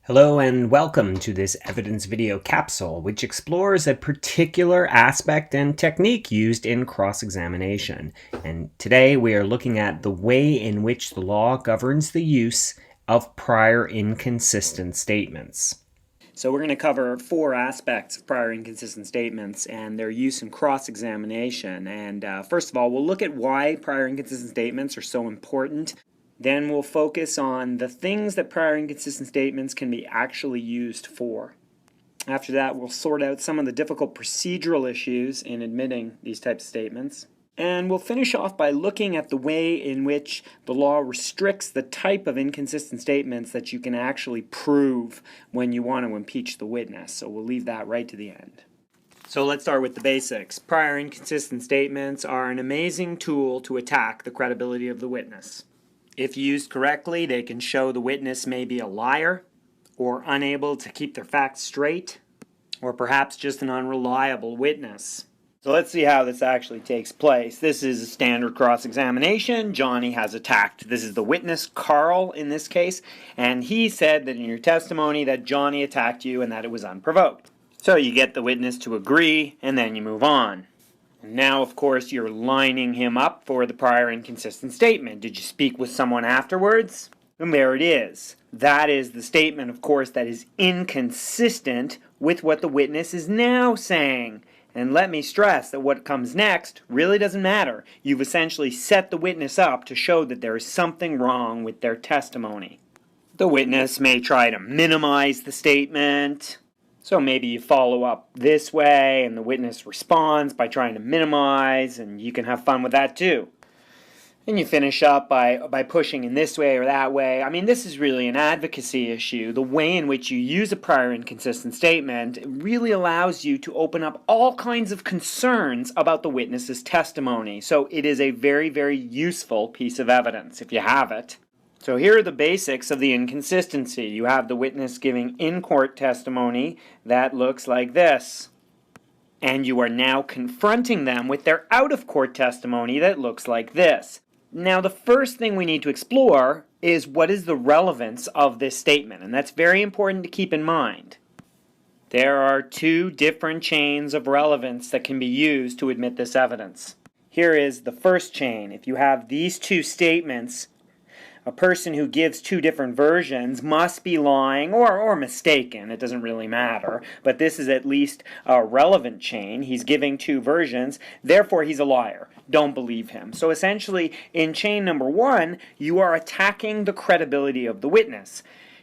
Hello and welcome to this evidence video capsule, which explores a particular aspect and technique used in cross-examination. And today we are looking at the way in which the law governs the use of prior inconsistent statements. So we're going to cover four aspects of prior inconsistent statements and their use in cross-examination. And first of all, we'll look at why prior inconsistent statements are so important. Then we'll focus on the things that prior inconsistent statements can be actually used for. After that, we'll sort out some of the difficult procedural issues in admitting these types of statements. And we'll finish off by looking at the way in which the law restricts the type of inconsistent statements that you can actually prove when you want to impeach the witness. So we'll leave that right to the end. So let's start with the basics. Prior inconsistent statements are an amazing tool to attack the credibility of the witness. If used correctly, they can show the witness may be a liar, or unable to keep their facts straight, or perhaps just an unreliable witness. So let's see how this actually takes place. This is a standard cross-examination. Johnny has attacked. This is the witness, Carl, in this case, and he said that in your testimony that Johnny attacked you and that it was unprovoked. So you get the witness to agree, and then you move on. And now, of course, you're lining him up for the prior inconsistent statement. Did you speak with someone afterwards? And there it is. That is the statement, of course, that is inconsistent with what the witness is now saying. And let me stress that what comes next really doesn't matter. You've essentially set the witness up to show that there is something wrong with their testimony. The witness may try to minimize the statement. So maybe you follow up this way and the witness responds by trying to minimize, and you can have fun with that too. And you finish up by pushing in this way or that way. I mean, this is really an advocacy issue. The way in which you use a prior inconsistent statement really allows you to open up all kinds of concerns about the witness's testimony. So it is a very, very useful piece of evidence if you have it. So here are the basics of the inconsistency. You have the witness giving in-court testimony that looks like this. And you are now confronting them with their out-of-court testimony that looks like this. Now the first thing we need to explore is what is the relevance of this statement, and that's very important to keep in mind. There are two different chains of relevance that can be used to admit this evidence. Here is the first chain. If you have these two statements, a person who gives two different versions must be lying or mistaken. It doesn't really matter. But this is at least a relevant chain. He's giving two versions. Therefore, he's a liar. Don't believe him. So essentially, in chain number one, you are attacking the credibility of the witness.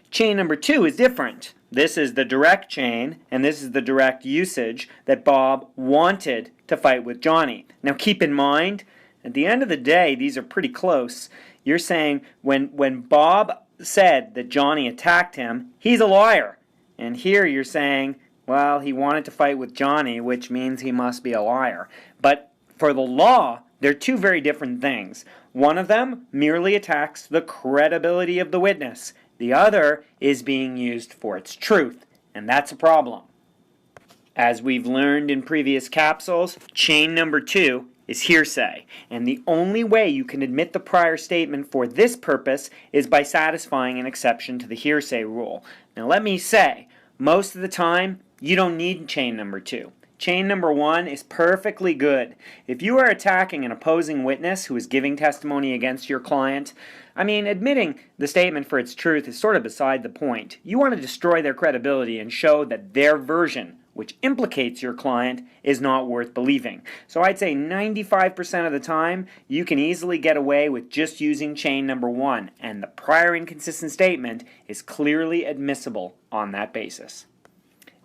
Chain number two is different. This is the direct chain, and this is the direct usage that Bob wanted to fight with Johnny. Now keep in mind, at the end of the day, these are pretty close. You're saying when Bob said that Johnny attacked him, he's a liar. And here you're saying, well, he wanted to fight with Johnny, which means he must be a liar. But for the law, they're two very different things. One of them merely attacks the credibility of the witness. The other is being used for its truth, and that's a problem. As we've learned in previous capsules, chain number two is hearsay, and the only way you can admit the prior statement for this purpose is by satisfying an exception to the hearsay rule. Now let me say, most of the time, you don't need chain number two. Chain number one is perfectly good. If you are attacking an opposing witness who is giving testimony against your client, admitting the statement for its truth is sort of beside the point. You want to destroy their credibility and show that their version, which implicates your client, is not worth believing. So I'd say 95% of the time, you can easily get away with just using chain number one, and the prior inconsistent statement is clearly admissible on that basis.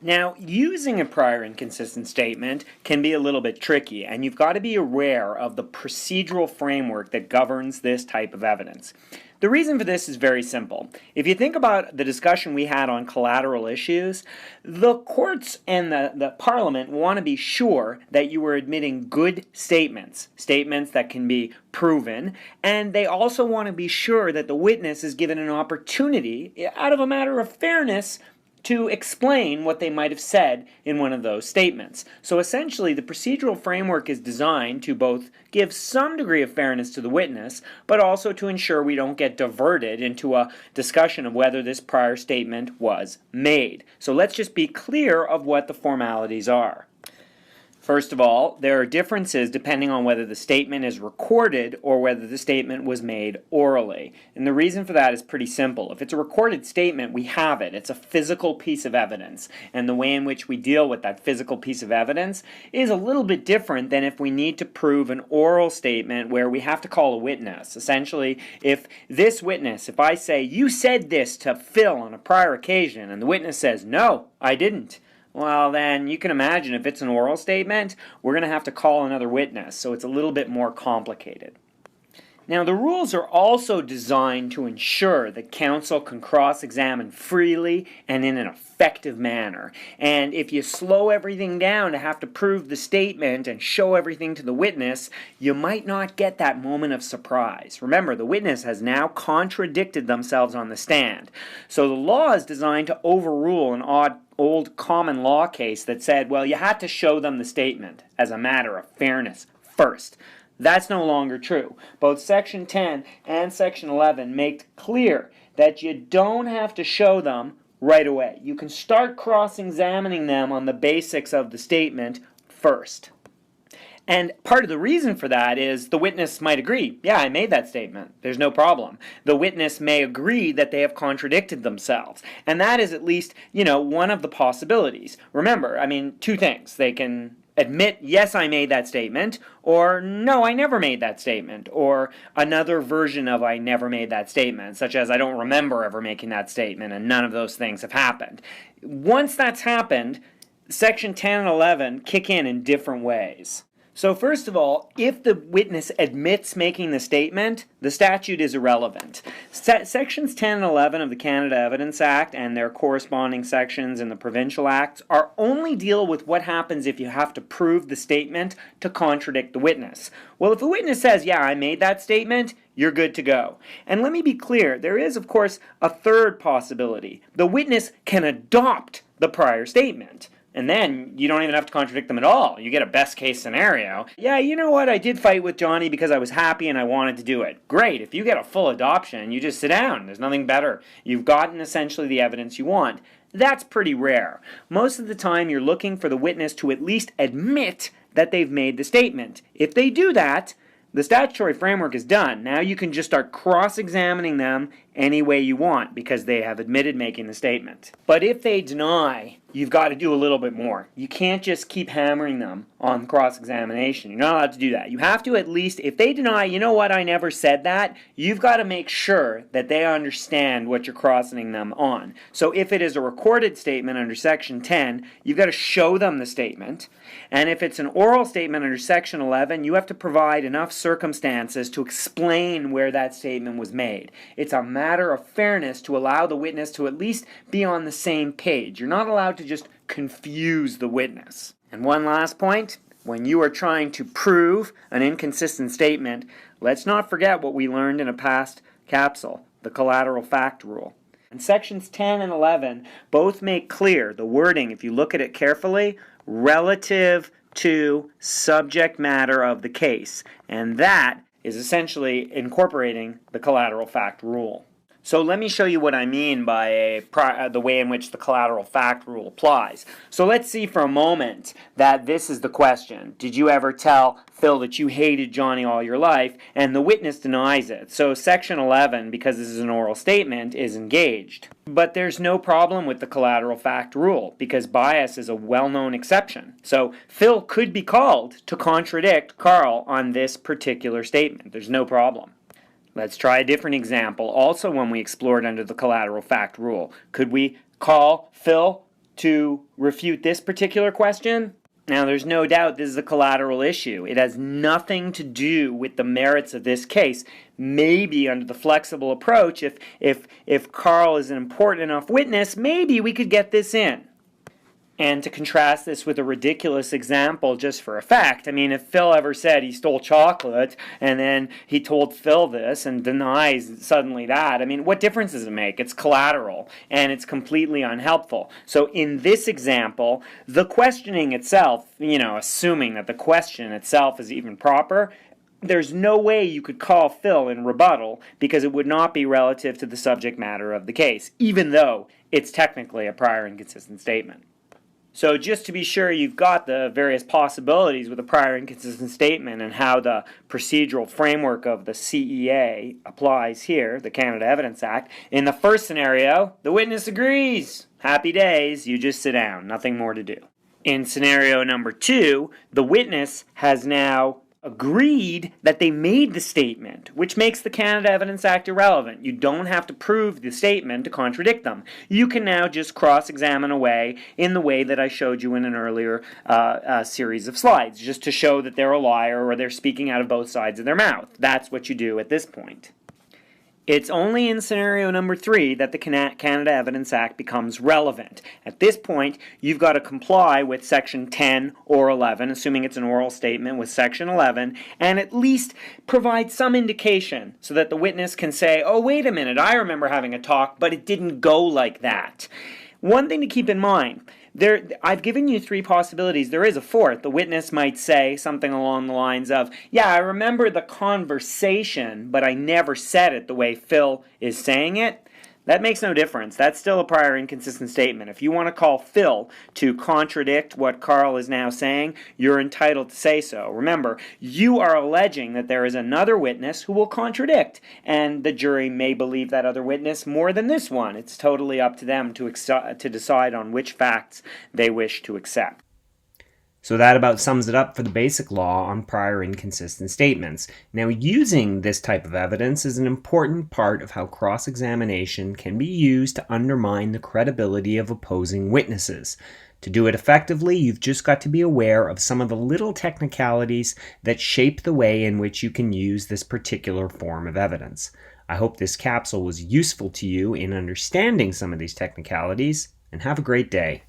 Now, using a prior inconsistent statement can be a little bit tricky, and you've got to be aware of the procedural framework that governs this type of evidence. The reason for this is very simple. If you think about the discussion we had on collateral issues, the courts and the parliament want to be sure that you are admitting good statements, statements that can be proven, and they also want to be sure that the witness is given an opportunity, out of a matter of fairness, to explain what they might have said in one of those statements. So essentially, the procedural framework is designed to both give some degree of fairness to the witness, but also to ensure we don't get diverted into a discussion of whether this prior statement was made. So let's just be clear of what the formalities are. First of all, there are differences depending on whether the statement is recorded or whether the statement was made orally. And the reason for that is pretty simple. If it's a recorded statement, we have it. It's a physical piece of evidence. And the way in which we deal with that physical piece of evidence is a little bit different than if we need to prove an oral statement where we have to call a witness. Essentially, if this witness, if I say, "You said this to Phil on a prior occasion," and the witness says, "No, I didn't," well, then you can imagine if it's an oral statement, we're going to have to call another witness, so it's a little bit more complicated. Now, the rules are also designed to ensure that counsel can cross-examine freely and in an effective manner. And if you slow everything down to have to prove the statement and show everything to the witness, you might not get that moment of surprise. Remember, the witness has now contradicted themselves on the stand. So the law is designed to overrule an old common law case that said, well, you had to show them the statement as a matter of fairness first. That's no longer true. Both Section 10 and Section 11 make clear that you don't have to show them right away. You can start cross-examining them on the basics of the statement first. And part of the reason for that is the witness might agree, yeah, I made that statement. There's no problem. The witness may agree that they have contradicted themselves. And that is at least, one of the possibilities. Remember, two things. They can admit, yes, I made that statement, or no, I never made that statement, or another version of I never made that statement, such as I don't remember ever making that statement, and none of those things have happened. Once that's happened, Section 10 and 11 kick in different ways. So first of all, if the witness admits making the statement, the statute is irrelevant. Sections 10 and 11 of the Canada Evidence Act and their corresponding sections in the Provincial Acts only deal with what happens if you have to prove the statement to contradict the witness. Well, if the witness says, yeah, I made that statement, you're good to go. And let me be clear, there is, of course, a third possibility. The witness can adopt the prior statement. And then you don't even have to contradict them at all. You get a best case scenario. Yeah, you know what? I did fight with Johnny because I was happy and I wanted to do it. Great. If you get a full adoption, you just sit down. There's nothing better. You've gotten essentially the evidence you want. That's pretty rare. Most of the time you're looking for the witness to at least admit that they've made the statement. If they do that, the statutory framework is done. Now you can just start cross-examining them any way you want because they have admitted making the statement. But if they deny, you've got to do a little bit more. You can't just keep hammering them on cross-examination. You're not allowed to do that. You have to at least, if they deny, you know what, I never said that, you've got to make sure that they understand what you're crossing them on. So if it is a recorded statement under Section 10, you've got to show them the statement. And if it's an oral statement under Section 11, you have to provide enough circumstances to explain where that statement was made. It's a matter of fairness to allow the witness to at least be on the same page. You're not allowed to just confuse the witness. And one last point, when you are trying to prove an inconsistent statement, let's not forget what we learned in a past capsule, the collateral fact rule. And Sections 10 and 11 both make clear the wording, if you look at it carefully, relative to subject matter of the case. And that is essentially incorporating the collateral fact rule. So let me show you what I mean by the way in which the collateral fact rule applies. So let's see for a moment that this is the question. Did you ever tell Phil that you hated Johnny all your life? And the witness denies it. So Section 11, because this is an oral statement, is engaged. But there's no problem with the collateral fact rule because bias is a well-known exception. So Phil could be called to contradict Carl on this particular statement. There's no problem. Let's try a different example, also one we explored under the collateral fact rule. Could we call Phil to refute this particular question? Now, there's no doubt this is a collateral issue. It has nothing to do with the merits of this case. Maybe under the flexible approach, if Carl is an important enough witness, maybe we could get this in. And to contrast this with a ridiculous example just for effect, I mean, if Phil ever said he stole chocolate and then he told Phil this and denies suddenly that, I mean, what difference does it make? It's collateral and it's completely unhelpful. So in this example, the questioning itself, assuming that the question itself is even proper, there's no way you could call Phil in rebuttal because it would not be relative to the subject matter of the case, even though it's technically a prior inconsistent statement. So just to be sure you've got the various possibilities with a prior inconsistent statement and how the procedural framework of the CEA applies here, the Canada Evidence Act, in the first scenario, the witness agrees. Happy days, you just sit down, nothing more to do. In scenario number 2, the witness has now agreed that they made the statement, which makes the Canada Evidence Act irrelevant. You don't have to prove the statement to contradict them. You can now just cross-examine away in the way that I showed you in an earlier series of slides, just to show that they're a liar or they're speaking out of both sides of their mouth. That's what you do at this point. It's only in scenario number 3 that the Canada Evidence Act becomes relevant. At this point, you've got to comply with Section 10 or 11, assuming it's an oral statement with Section 11, and at least provide some indication so that the witness can say, oh, wait a minute, I remember having a talk, but it didn't go like that. One thing to keep in mind, I've given you 3 possibilities. There is a 4th. The witness might say something along the lines of, yeah, I remember the conversation, but I never said it the way Phil is saying it. That makes no difference. That's still a prior inconsistent statement. If you want to call Phil to contradict what Carl is now saying, you're entitled to say so. Remember, you are alleging that there is another witness who will contradict, and the jury may believe that other witness more than this one. It's totally up to them to decide on which facts they wish to accept. So that about sums it up for the basic law on prior inconsistent statements. Now, using this type of evidence is an important part of how cross-examination can be used to undermine the credibility of opposing witnesses. To do it effectively, you've just got to be aware of some of the little technicalities that shape the way in which you can use this particular form of evidence. I hope this capsule was useful to you in understanding some of these technicalities, and have a great day.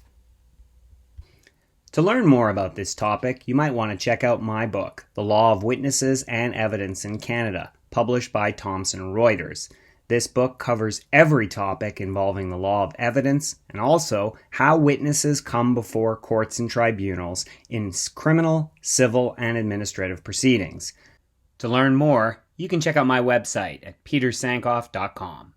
To learn more about this topic, you might want to check out my book, The Law of Witnesses and Evidence in Canada, published by Thomson Reuters. This book covers every topic involving the law of evidence and also how witnesses come before courts and tribunals in criminal, civil, and administrative proceedings. To learn more, you can check out my website at petersankoff.com.